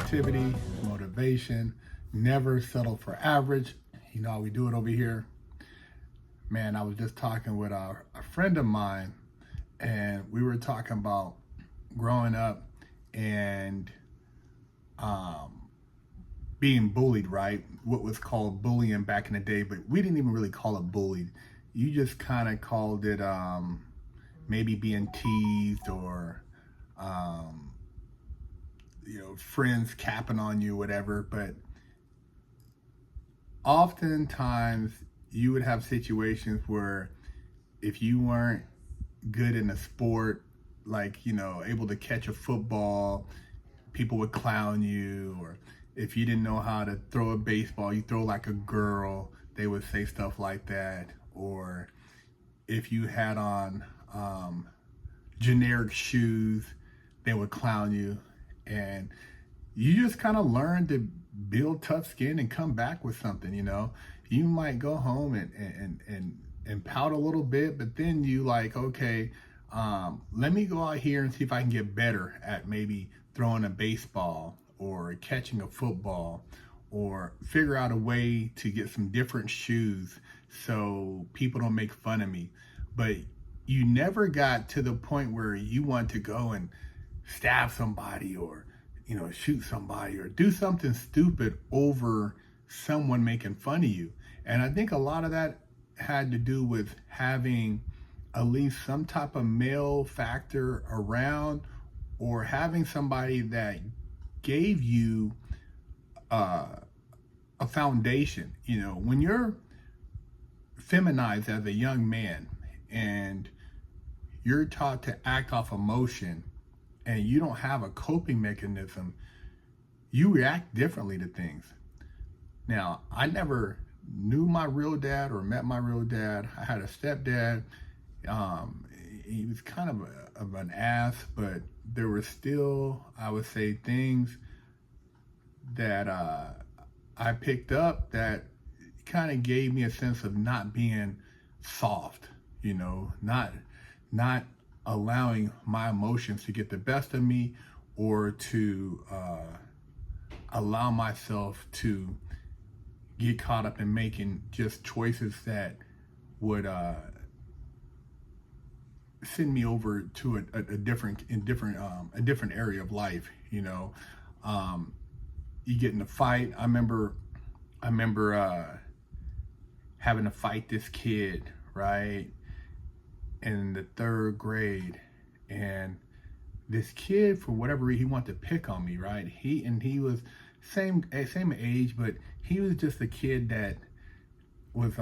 positivity, motivation, never settle for average. You know how we do it over here. Man, I was just talking with a friend of mine, and we were talking about growing up and being bullied, right? What was called bullying back in the day, but we didn't even really call it bullied. You just kind of called it maybe being teased or friends capping on you, whatever. But oftentimes you would have situations where if you weren't good in a sport, like, able to catch a football, people would clown you. Or if you didn't know how to throw a baseball, you throw like a girl, they would say stuff like that. Or if you had on generic shoes, they would clown you. And you just kind of learn to build tough skin and come back with something. You might go home and pout a little bit, but then you like, okay, let me go out here and see if I can get better at maybe throwing a baseball or catching a football, or figure out a way to get some different shoes so people don't make fun of me. But you never got to the point where you want to go and stab somebody or shoot somebody or do something stupid over someone making fun of you. And I think a lot of that had to do with having at least some type of male factor around, or having somebody that gave you a foundation. When you're feminized as a young man and you're taught to act off emotion and you don't have a coping mechanism, you react differently to things. Now, I never knew my real dad or met my real dad. I had a stepdad. He was kind of an ass, but there were still, I would say, things that I picked up that kind of gave me a sense of not being soft, not allowing my emotions to get the best of me, or to allow myself to get caught up in making just choices that would send me over to a different area of life. You get in a fight. I remember having to fight this kid, right, in the 3rd grade, and this kid, for whatever reason, he wanted to pick on me, right? He was same age, but he was just a kid that was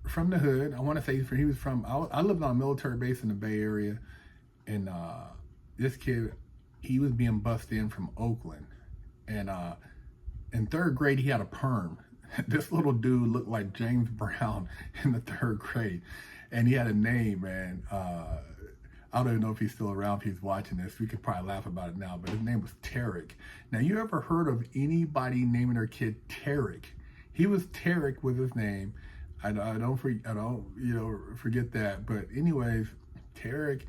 from the hood. I want to say he was from. I lived on a military base in the Bay Area, and this kid, he was being bussed in from Oakland, and in 3rd grade he had a perm. This little dude looked like James Brown in the 3rd grade, and he had a name, man. I don't even know if he's still around, if he's watching this. We could probably laugh about it now, but his name was Tarek. Now, you ever heard of anybody naming their kid Tarek? He was Tarek with his name. I don't forget that. But anyways, Tarek,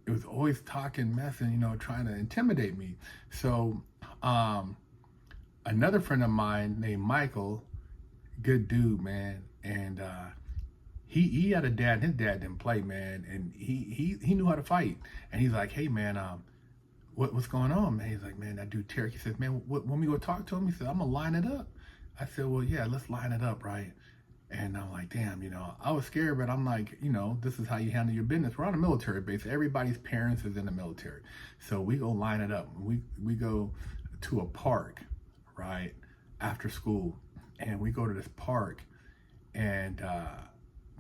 it was always talking mess and, trying to intimidate me. So another friend of mine named Michael, good dude, man, and he had a dad, and his dad didn't play, man, and he knew how to fight. And he's like, hey, man, what's going on, man? He's like, man, that dude Tarek, he says, man, when we go talk to him, he said, I'm gonna line it up. I said, well, yeah, let's line it up, right? And I'm like, damn, I was scared, but I'm like, this is how you handle your business. We're on a military base. Everybody's parents is in the military. So we go line it up. We go to a park, right, after school. And we go to this park, and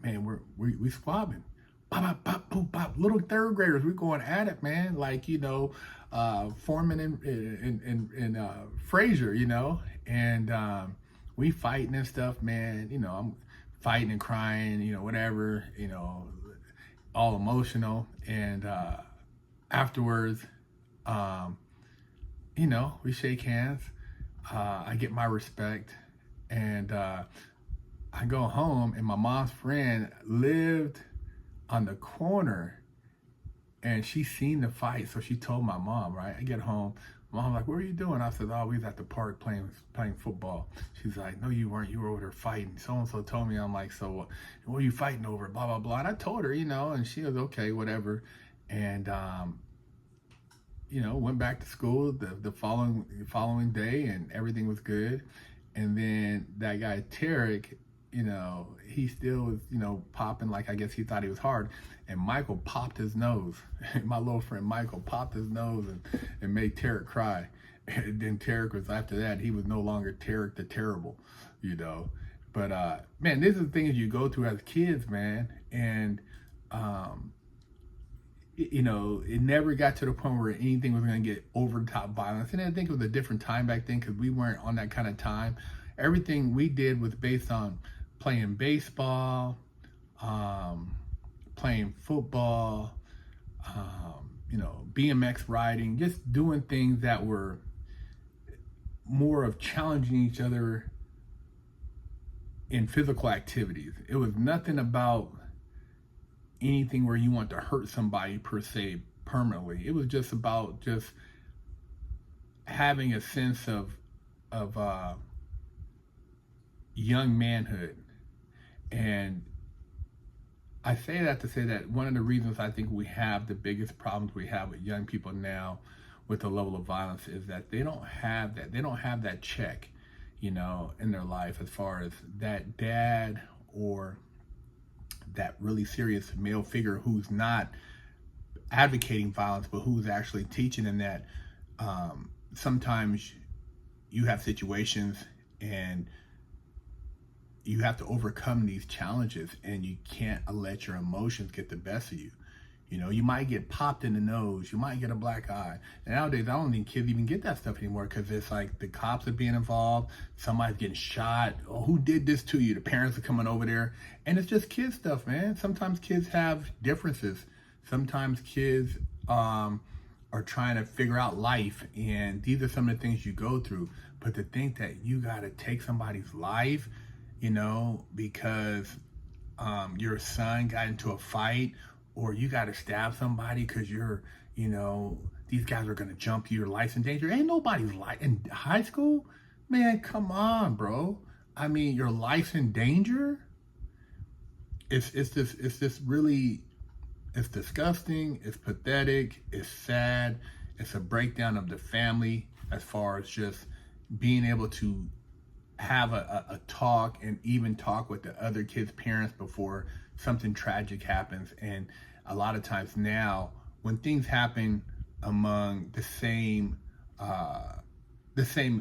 man, we squabbing. Bop, bop, bop, boop, bop. Little 3rd graders, we're going at it, man. Like, Foreman and Frazier, and we fighting and stuff, man. I'm fighting and crying, whatever, all emotional. And afterwards, we shake hands. I get my respect, and I go home, and my mom's friend lived on the corner, and she seen the fight, so she told my mom, right? I get home, Mom, like, what are you doing? I said, oh, we was at the park playing football. She's like, no, you weren't. You were over there fighting. So-and-so told me. I'm like, so what are you fighting over? Blah, blah, blah. And I told her, and she was okay, whatever. And, went back to school the following day, and everything was good. And then that guy, Tarek, he still was, popping, like, I guess he thought he was hard. And Michael popped his nose. My little friend Michael popped his nose and made Tarek cry. And then Tarek was, after that, he was no longer Tarek the Terrible, But, man, these are the things you go through as kids, man. And, it never got to the point where anything was going to get over the top violence. And I think it was a different time back then because we weren't on that kind of time. Everything we did was based on playing baseball, playing football, BMX riding, just doing things that were more of challenging each other in physical activities. It was nothing about anything where you want to hurt somebody per se permanently. It was just about just having a sense of young manhood. And I say that to say that one of the reasons I think we have the biggest problems we have with young people now with the level of violence is that they don't have that. They don't have that check, in their life as far as that dad or that really serious male figure who's not advocating violence, but who's actually teaching them that sometimes you have situations and you have to overcome these challenges, and you can't let your emotions get the best of you. You might get popped in the nose, you might get a black eye. And nowadays, I don't think kids even get that stuff anymore because it's like the cops are being involved, somebody's getting shot. Oh, who did this to you? The parents are coming over there. And it's just kid stuff, man. Sometimes kids have differences. Sometimes kids are trying to figure out life, and these are some of the things you go through. But to think that you got to take somebody's life, because your son got into a fight, or you got to stab somebody because these guys are going to jump you, your life's in danger. Ain't nobody's life in high school, man. Come on, bro. I mean, your life's in danger. It's disgusting. It's pathetic. It's sad. It's a breakdown of the family as far as just being able to have a talk and even talk with the other kids' parents before something tragic happens. And a lot of times now, when things happen among the same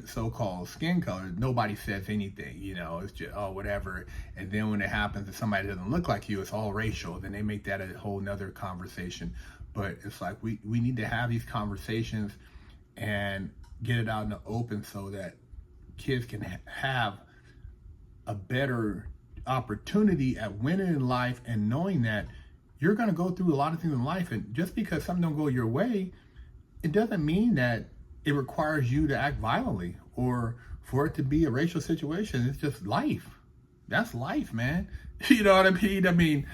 so-called skin color, nobody says anything, it's just, oh, whatever. And then when it happens to somebody that doesn't look like you, it's all racial. Then they make that a whole nother conversation. But it's like, we need to have these conversations and get it out in the open so that kids can have a better opportunity at winning in life, and knowing that you're going to go through a lot of things in life, and just because something don't go your way, it doesn't mean that it requires you to act violently or for it to be a racial situation. It's just life. That's life, man. You know what I mean? I mean,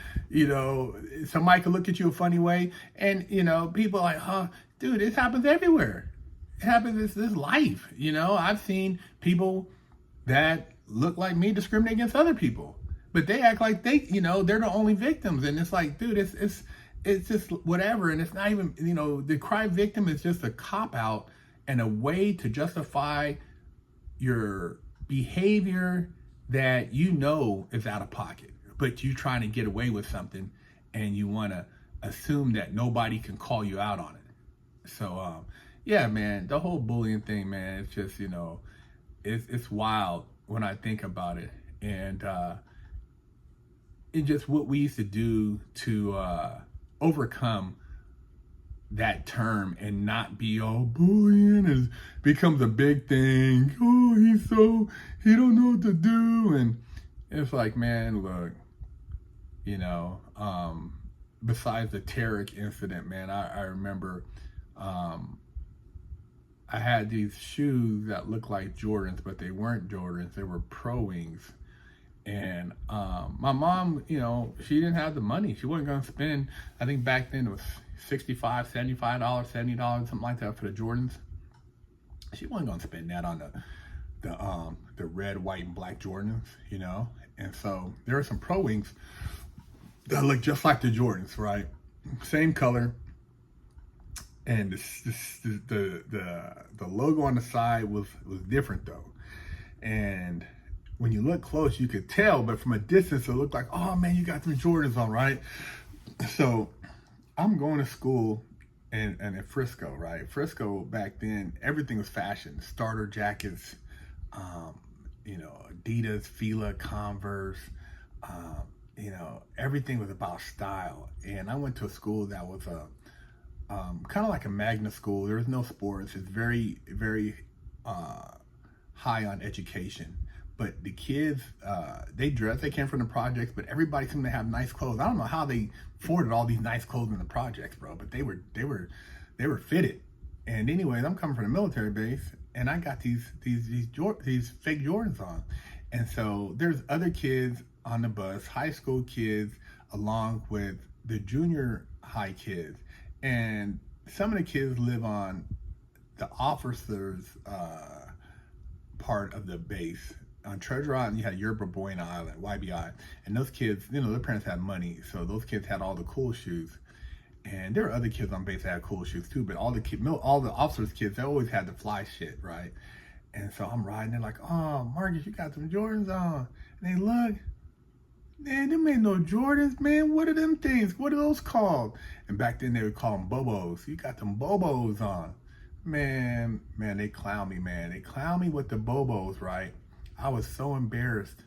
somebody could look at you a funny way, and people are like, huh, dude, it happens everywhere. It happens. This life. I've seen people that look like me discriminate against other people, but they act like they're the only victims. And it's like, dude, it's just whatever. And it's not even, the crime victim is just a cop out and a way to justify your behavior that is out of pocket, but you're trying to get away with something, and you want to assume that nobody can call you out on it. So, yeah, man, the whole bullying thing, man, it's just, it's wild when I think about it. And it's just what we used to do to overcome that term and not be, oh, bullying becomes a big thing. Oh, he don't know what to do. And it's like, man, look, besides the Tarek incident, man, I remember I had these shoes that looked like Jordans, but they weren't Jordans. They were Pro Wings. And my mom, she didn't have the money. She wasn't going to spend, I think back then it was $65, $75, $70, something like that for the Jordans. She wasn't gonna spend that on the red, white, and black Jordans, you know. And so there are some Pro Wings that look just like the Jordans, right? Same color, and the logo on the side was different though. And when you look close, you could tell, but from a distance, it looked like, oh man, you got them Jordans on, right? So I'm going to school in Frisco, right? Frisco back then, everything was fashion. Starter jackets, you know, Adidas, Fila, Converse, everything was about style. And I went to a school that was a kind of like a magnet school. There was no sports. It's very, very high on education. But the kids, they came from the projects, but everybody seemed to have nice clothes. I don't know how they afforded all these nice clothes in the projects, bro, but they were fitted. And anyways, I'm coming from the military base, and I got these fake Jordans on. And so there's other kids on the bus, high school kids, along with the junior high kids. And some of the kids live on the officers' part of the base. On Treasure Island, you had Yerba Buena Island, YBI, and those kids, you know, their parents had money, so those kids had all the cool shoes. And there were other kids on base that had cool shoes too, but all the officers' kids, they always had the fly shit, right? And so I'm riding, they're like, oh, Marcus, you got some Jordans on. And they look, man, them ain't no Jordans, man. What are them things? What are those called? And back then they would call them Bobos. You got them Bobos on. Man, they clown me, man. They clown me with the Bobos, right? I was so embarrassed.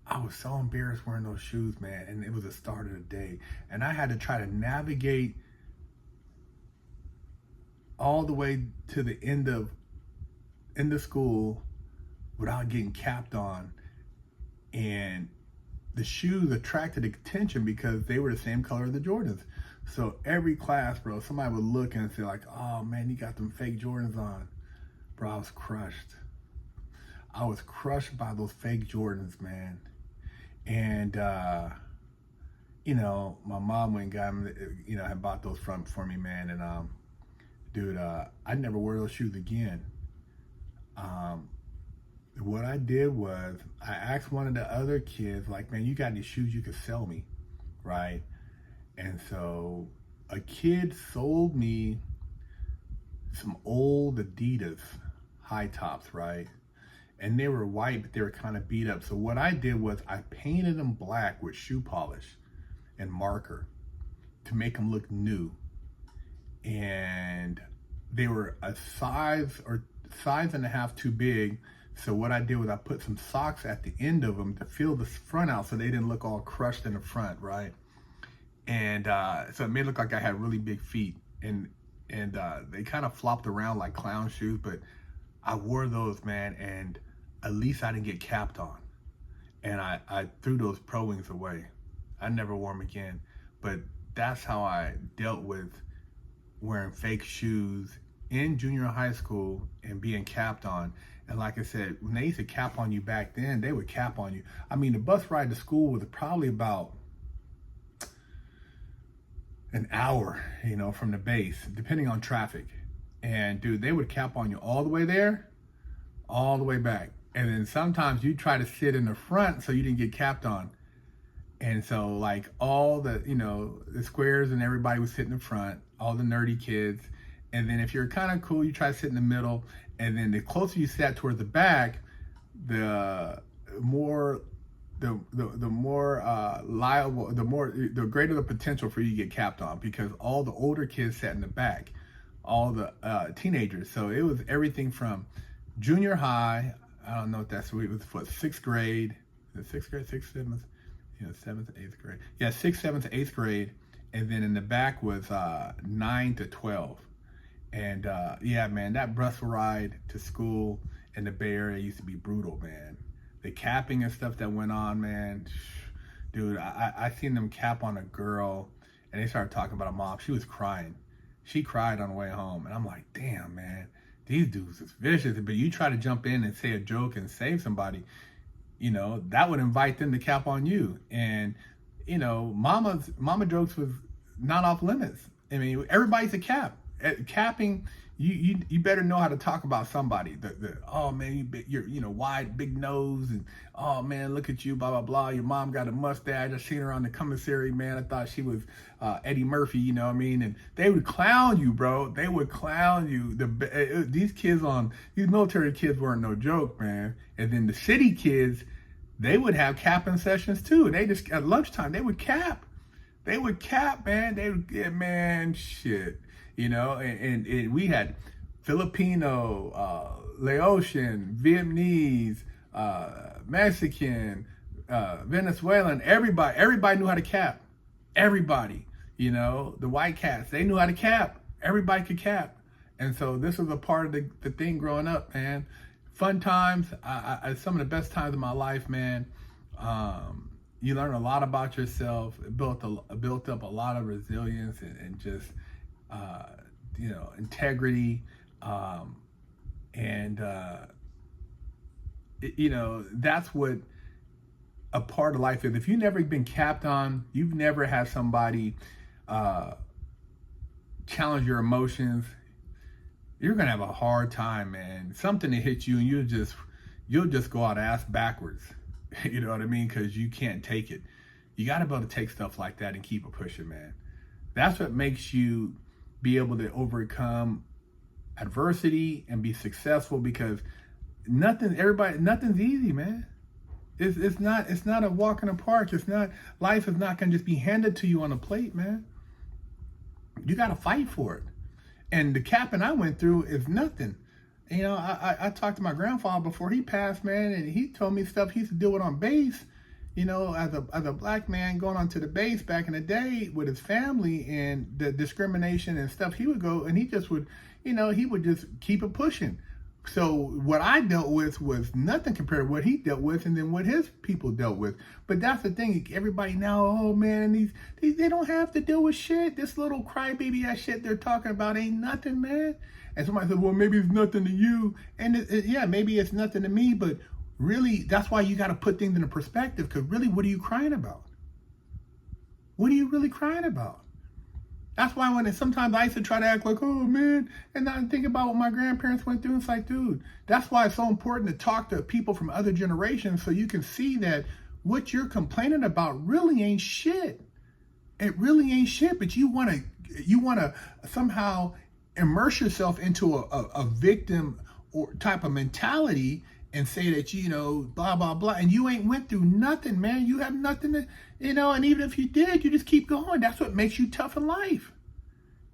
Wearing those shoes, man. And it was the start of the day. And I had to try to navigate all the way to the end of school without getting capped on. And the shoes attracted attention because they were the same color as the Jordans. So every class, bro, somebody would look and say like, oh man, you got them fake Jordans on. Bro, I was crushed. I was crushed by those fake Jordans, man. And, you know, my mom went and got them, you know, had bought those for me, man. And, dude, I never wore those shoes again. What I did was I asked one of the other kids, like, man, you got any shoes you could sell me, right? And so a kid sold me some old Adidas high tops, right? And they were white, but they were kind of beat up. So what I did was I painted them black with shoe polish and marker to make them look new. And they were a size and a half too big. So what I did was I put some socks at the end of them to fill the front out so they didn't look all crushed in the front, right? And so it made it look like I had really big feet. And they kind of flopped around like clown shoes, but I wore those, man, and at least I didn't get capped on. And I threw those Pro Wings away. I never wore them again. But that's how I dealt with wearing fake shoes in junior high school and being capped on. And like I said, when they used to cap on you back then, they would cap on you. I mean, the bus ride to school was probably about an hour, you know, from the base, depending on traffic. And dude, they would cap on you all the way there, all the way back. And then sometimes you try to sit in the front so you didn't get capped on. And so like all the, you know, the squares and everybody would sit in the front, all the nerdy kids. And then if you're kind of cool, you try to sit in the middle. And then the closer you sat towards the back, the greater the potential for you to get capped on, because all the older kids sat in the back, all the teenagers. So it was everything from junior high, I don't know if that's what it was, for sixth grade, sixth, seventh, you know, seventh, eighth grade. Yeah, sixth, seventh, eighth grade. And then in the back was 9 to 12. And yeah, man, that bus ride to school in the Bay Area used to be brutal, man. The capping and stuff that went on, man. Dude, I seen them cap on a girl, and they started talking about a mom. She was crying. She cried on the way home. And I'm like, damn, man, these dudes is vicious. But you try to jump in and say a joke and save somebody, you know, that would invite them to cap on you. And, you know, mama jokes was not off limits. I mean, everybody's a cap. Capping, you better know how to talk about somebody. Oh man, you're wide, big nose, and oh man, look at you, blah blah blah. Your mom got a mustache. I seen her on the commissary, man. I thought she was Eddie Murphy, you know what I mean? And they would clown you, bro. They would clown you. These military kids weren't no joke, man. And then the city kids, they would have capping sessions too. And they just at lunchtime they would cap. They would cap, man. They would get, man, shit. And we had Filipino, Laotian, Vietnamese, Mexican, Venezuelan, everybody knew how to cap. Everybody, the white cats, they knew how to cap. Everybody could cap. And so this was a part of the thing growing up, man. Fun times, some of the best times of my life, man. You learn a lot about yourself. It built up a lot of resilience and just, integrity. That's what a part of life is. If you've never been capped on, you've never had somebody challenge your emotions, you're gonna have a hard time, man. Something that hits you and you'll just go out ass backwards. You know what I mean? Because you can't take it. You got to be able to take stuff like that and keep it pushing, man. That's what makes you be able to overcome adversity and be successful, because nothing's easy, man. It's not a walk in the park. Life is not going to just be handed to you on a plate, man. You got to fight for it. And the capping I went through is nothing. I talked to my grandfather before he passed, man, and he told me stuff he used to deal with on base, as a black man going onto the base back in the day with his family, and the discrimination and stuff. He would go and he just would, he would just keep it pushing. So what I dealt with was nothing compared to what he dealt with, and then what his people dealt with. But that's the thing. Everybody now, oh man, these they don't have to deal with shit. This little crybaby ass shit they're talking about ain't nothing, man. And somebody said, well, maybe it's nothing to you. And yeah, maybe it's nothing to me, but really, that's why you got to put things into perspective, because really, what are you crying about? What are you really crying about? That's why sometimes I used to try to act like, oh man, and not think about what my grandparents went through. It's like, dude, that's why it's so important to talk to people from other generations, so you can see that what you're complaining about really ain't shit. It really ain't shit, but you want to somehow immerse yourself into a victim or type of mentality and say that, blah, blah, blah. And you ain't went through nothing, man. You have nothing to, and even if you did, you just keep going. That's what makes you tough in life.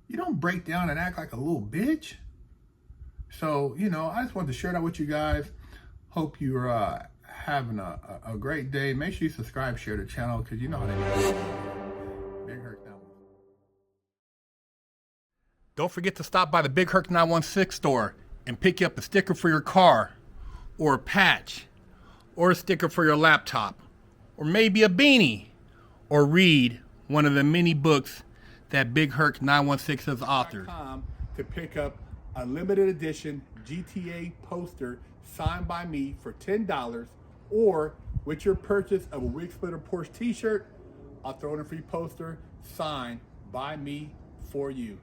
You don't break down and act like a little bitch. So, I just wanted to share that with you guys. Hope you're having a great day. Make sure you subscribe, share the channel, because you know how they do. BigHerc916. Don't forget to stop by the BigHerc916 store and pick you up a sticker for your car, or a patch, or a sticker for your laptop, or maybe a beanie, or read one of the many books that BigHerc916 has authored. To pick up a limited edition GTA poster signed by me for $10, or with your purchase of a Wig Splitter Porsche t-shirt, I'll throw in a free poster signed by me for you.